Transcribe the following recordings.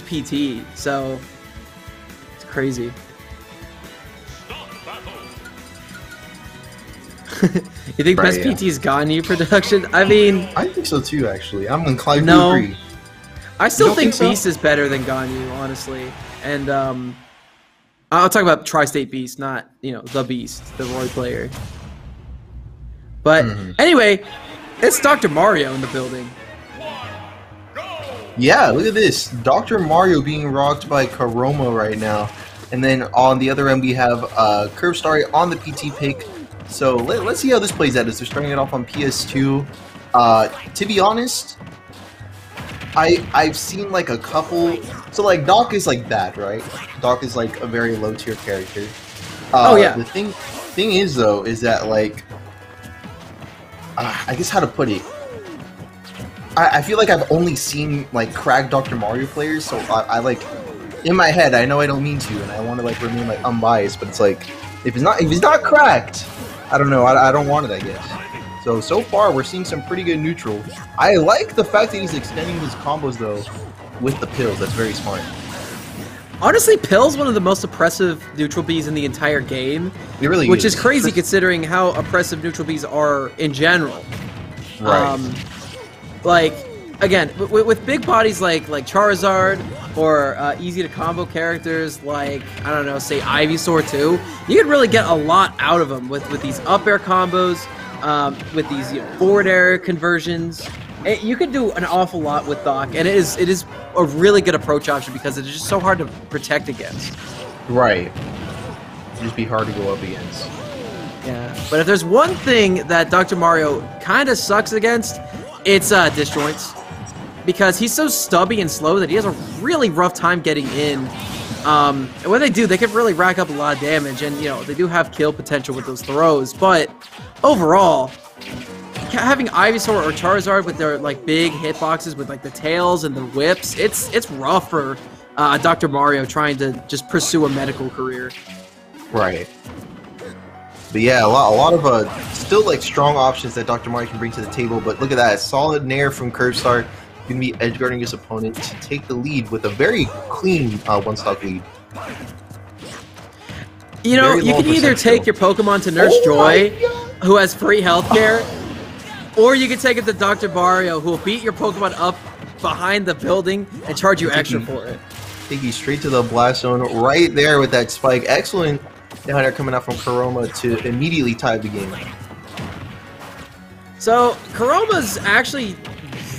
PT, so it's crazy. You think best PT's gotten you production? I mean, I think so too. Actually, I'm inclined no, to agree. I still think Beast is better than Ganyu, honestly. And I'll talk about Tri-State Beast, not the Beast, the Roy player. But anyway, it's Dr. Mario in the building. Yeah, look at this. Dr. Mario being rocked by Karoma right now. And then on the other end, we have Kirbstari on the PT pick. So let's see how this plays out as they're starting it off on PS2. To be honest, I've seen like a couple. So like Doc is like that, right? Doc is like a very low tier character. Oh yeah. The thing is though, is that like, I guess how to put it. I feel like I've only seen like cracked Dr. Mario players, so I like in my head I know I don't mean to, and I want to like remain like unbiased, but it's like if he's not cracked, I don't know, I don't want it, I guess. So far we're seeing some pretty good neutral. I like the fact that he's extending his combos though with the pills. That's very smart. Honestly, Pill's one of the most oppressive neutral Bs in the entire game. It really which is crazy considering how oppressive neutral Bs are in general. Right. Like, again, with big bodies like Charizard, or easy to combo characters like, I don't know, say Ivysaur too, you can really get a lot out of them with these up air combos, with these forward air conversions. You can do an awful lot with Doc, and it is a really good approach option because it is just so hard to protect against. Right. It'd just be hard to go up against. Yeah, but if there's one thing that Dr. Mario kind of sucks against, it's disjoints, because he's so stubby and slow that he has a really rough time getting in. And when they do, they can really rack up a lot of damage, and they do have kill potential with those throws. But overall, having Ivysaur or Charizard with their like big hitboxes with like the tails and the whips, it's rough for Dr. Mario trying to just pursue a medical career. Right. But yeah, a lot of still like strong options that Dr. Mario can bring to the table. But look at that, solid nair from Kirbstari. Going to be edge guarding his opponent to take the lead with a very clean one-stock lead. You can either take your Pokemon to Nurse Joy, who has free healthcare, or you can take it to Dr. Mario, who will beat your Pokemon up behind the building and charge you extra for it. Take you straight to the blast zone right there with that spike. Excellent down there coming out from Karoma to immediately tie the game. So Karoma's actually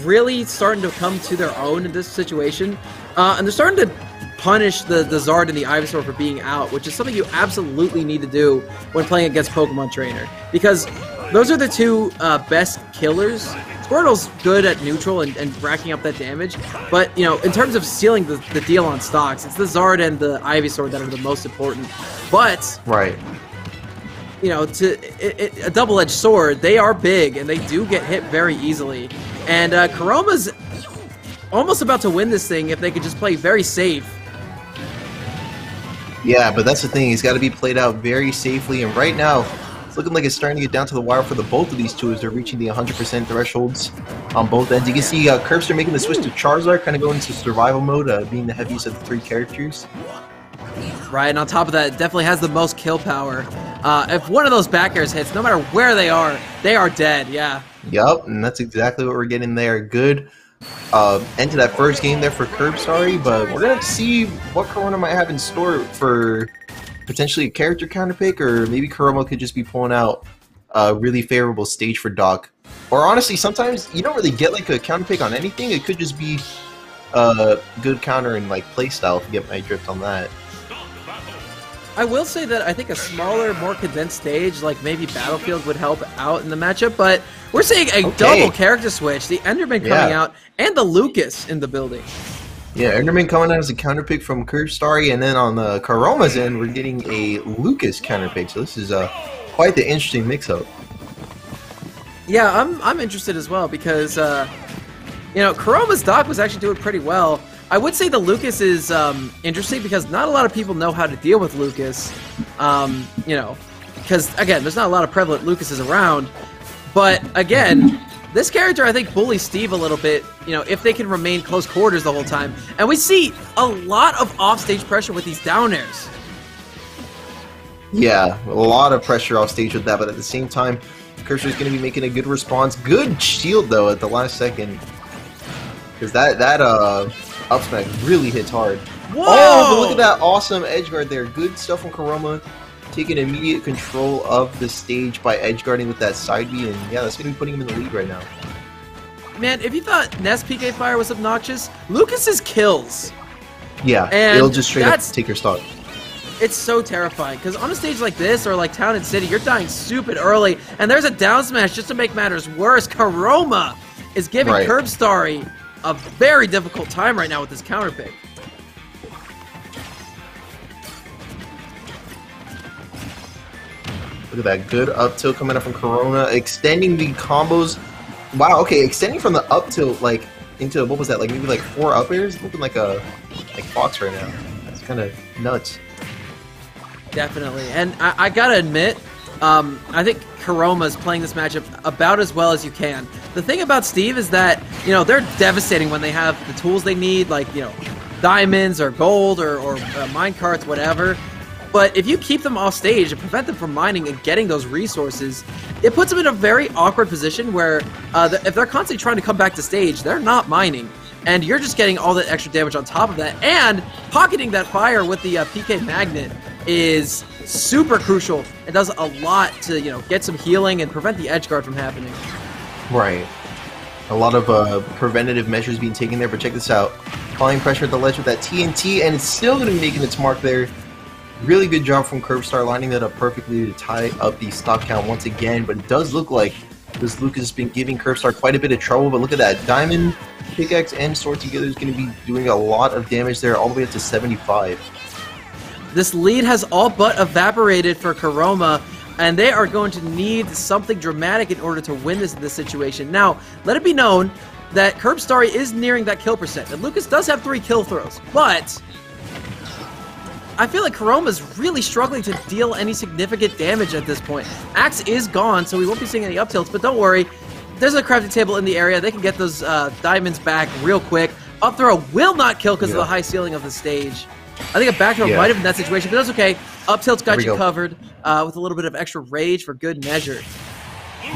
really starting to come to their own in this situation, and they're starting to punish the Zard and the Ivysaur for being out, which is something you absolutely need to do when playing against Pokemon Trainer, because those are the two best killers. Squirtle's good at neutral and racking up that damage, but in terms of sealing the deal on stocks, it's the Zard and the Ivysaur that are the most important. But right, a double-edged sword, they are big and they do get hit very easily. And Karoma's almost about to win this thing if they could just play very safe. Yeah, but that's the thing. It's got to be played out very safely. And right now, it's looking like it's starting to get down to the wire for both of these two as they're reaching the 100% thresholds on both ends. You can see Kirbstari making the switch to Charizard, kind of going into survival mode, being the heaviest of the three characters. Right, and on top of that, it definitely has the most kill power. If one of those back airs hits, no matter where they are dead, yeah. Yup, and that's exactly what we're getting there. Good end to that first game there for Kirbstari, but we're going to see what Karoma might have in store for potentially a character counter pick, or maybe Karoma could just be pulling out a really favorable stage for Doc. Or honestly, sometimes you don't really get like a counter pick on anything. It could just be a good counter and like playstyle, if you get my drift on that. I will say that I think a smaller, more condensed stage, like maybe Battlefield, would help out in the matchup, but we're seeing a double character switch, the Enderman coming out, and the Lucas in the building. Yeah, Enderman coming out as a counter pick from Kirbstari, and then on the Karoma's end, we're getting a Lucas counter pick, so this is quite the interesting mix-up. Yeah, I'm interested as well, because, Karoma's Doc was actually doing pretty well. I would say the Lucas is interesting because not a lot of people know how to deal with Lucas, because, again, there's not a lot of prevalent Lucases around, but, again, This character, I think, bullies Steve a little bit, you know, if they can remain close quarters the whole time. And we see a lot of offstage pressure with these down airs. Yeah, a lot of pressure off stage with that, but at the same time, Kirbstari's going to be making a good response. Good shield, though, at the last second. Because that up smash really hits hard. Whoa! Oh, but look at that awesome edge guard there. Good stuff from Karoma. Taking immediate control of the stage by edge guarding with that side B, and yeah, that's going to be putting him in the lead right now. Man, if you thought Ness PK Fire was obnoxious, Lucas's kills. Yeah, and it'll just straight up take your stock. It's so terrifying, because on a stage like this, or like Town and City, you're dying stupid early, and there's a down smash just to make matters worse. Karoma is giving Kirbstari a very difficult time right now with this counter pick. Look at that good up tilt coming up from Karoma, extending the combos. Wow, okay, extending from the up tilt like into what was that? Like maybe like 4 up airs, looking like Fox right now. That's kind of nuts. Definitely, and I gotta admit, I think Karoma's playing this matchup about as well as you can. The thing about Steve is that, you know, they're devastating when they have the tools they need, like, you know, diamonds or gold or mine carts, whatever. But if you keep them off stage and prevent them from mining and getting those resources, it puts them in a very awkward position where if they're constantly trying to come back to stage, they're not mining. And you're just getting all that extra damage on top of that. And pocketing that fire with the PK Magnet is super crucial. It does a lot to, you know, get some healing and prevent the edge guard from happening. Right. A lot of preventative measures being taken there, but check this out. Applying pressure at the ledge with that TNT, and it's still going to be making its mark there. Really good job from Kirbstari, lining that up perfectly to tie up the stock count once again, but it does look like this Lucas has been giving Kirbstari quite a bit of trouble, but look at that. Diamond, pickaxe, and sword together is going to be doing a lot of damage there, all the way up to 75. This lead has all but evaporated for Karoma, and they are going to need something dramatic in order to win this situation. Now, let it be known that Kirbstari is nearing that kill percent, and Lucas does have 3 kill throws, but I feel like Karoma's really struggling to deal any significant damage at this point. Axe is gone, so we won't be seeing any up tilts, but don't worry. There's a crafting table in the area. They can get those diamonds back real quick. Up throw will not kill because of the high ceiling of the stage. I think a back throw might have been that situation, but that's okay. Up tilt's got you covered with a little bit of extra rage for good measure.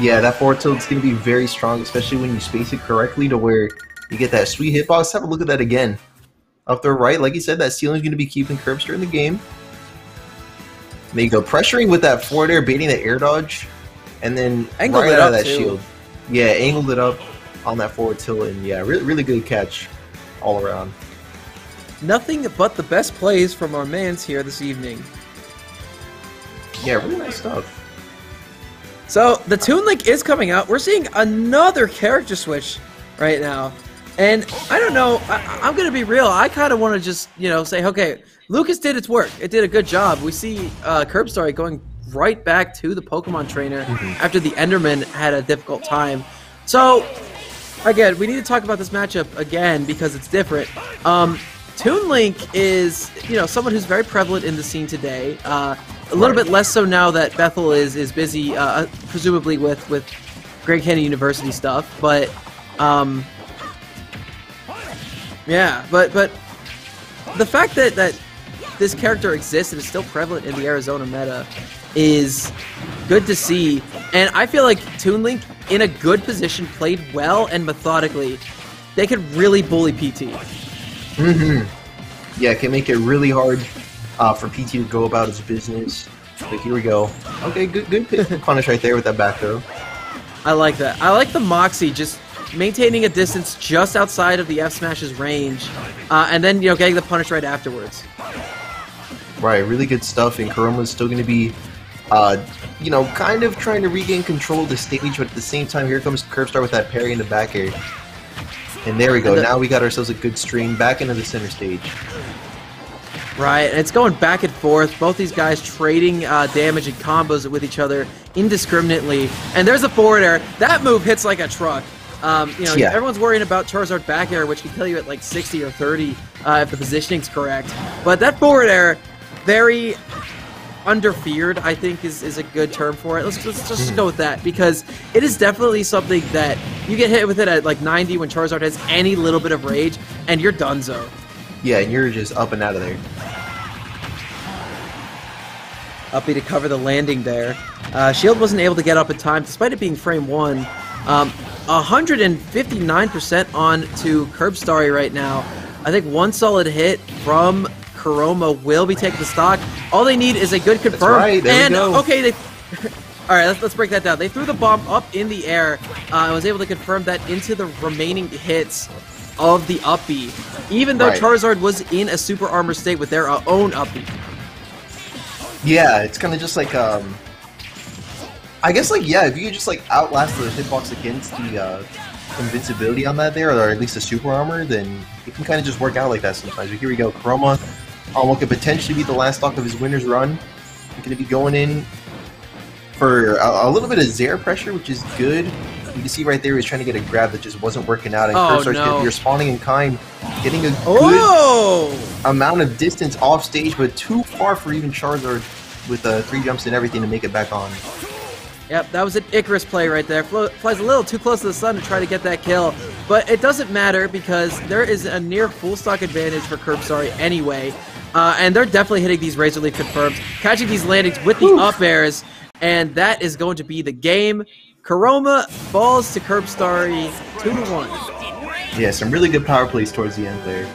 Yeah, that forward tilt's going to be very strong, especially when you space it correctly to where you get that sweet hitbox. Have a look at that again. Up there, right? Like you said, that ceiling's going to be keeping Kirbstari in the game. There you go. Pressuring with that forward air, baiting the air dodge, and then angled right it out up of that shield. Yeah, angled it up on that forward tilt, and yeah, really good catch all around. Nothing but the best plays from our mans here this evening. Yeah, really nice stuff. So, the Toon Link is coming out. We're seeing another character switch right now. And I don't know, I'm going to be real. I kind of want to just, you know, say, okay, Lucas did its work. It did a good job. We see Kirbstari going right back to the Pokemon trainer after the Enderman had a difficult time. So, again, we need to talk about this matchup again because it's different. Toon Link is, you know, someone who's very prevalent in the scene today. A little bit less so now that Bethel is busy, presumably with Grand Canyon University stuff. But yeah, but the fact that this character exists and is still prevalent in the Arizona meta is good to see. And I feel like Toon Link, in a good position, played well and methodically. They could really bully PT. Yeah, it can make it really hard for PT to go about his business. But here we go. Okay, good punish right there with that back throw. I like that. I like the Moxie just maintaining a distance just outside of the F Smash's range, and then, you know, getting the punish right afterwards. Right, really good stuff, and Karoma's still going to be, you know, kind of trying to regain control of the stage, but at the same time, here comes Kirbstari with that parry in the back air. And there we go, now we got ourselves a good stream back into the center stage. Right, and it's going back and forth. Both these guys trading damage and combos with each other indiscriminately. And there's a forward air. That move hits like a truck. You know, everyone's worrying about Charizard back air, which can kill you at like 60 or 30 if the positioning's correct. But that forward air, very under-feared, I think is a good term for it. Let's just go with that, because it is definitely something that, You get hit with it at like 90 when Charizard has any little bit of rage, and you're donezo. Yeah, and you're just up and out of there. Uppy to cover the landing there. Shield wasn't able to get up in time, despite it being frame 1. 159% on to Kirbstari right now. I think one solid hit from Karoma will be taking the stock. All they need is a good confirm. That's right, there we go. Okay, they... All right, let's break that down. They threw the bomb up in the air and was able to confirm that into the remaining hits of the Uppy, even though Charizard was in a super armor state with their own Uppy. Yeah, it's kind of just like, I guess, like, yeah, if you could just, like, outlast the hitbox against the invincibility on that there, or at least the super armor, then it can kind of just work out like that sometimes. But here we go, Karoma, what could potentially be the last stock of his winner's run. He's going to be going in for a little bit of Zare pressure, which is good. You can see right there he's trying to get a grab that just wasn't working out, and Kirbstari's going to be responding in kind, getting a good amount of distance off stage, but too far for even Charizard with 3 jumps and everything to make it back on. Yep, that was an Icarus play right there. Flies a little too close to the sun to try to get that kill, but it doesn't matter because there is a near full stock advantage for Kirbstari anyway, and they're definitely hitting these Razor Leaf confirms, catching these landings with the up airs, and that is going to be the game. Karoma falls to Kirbstari 2-1. Yeah, some really good power plays towards the end there.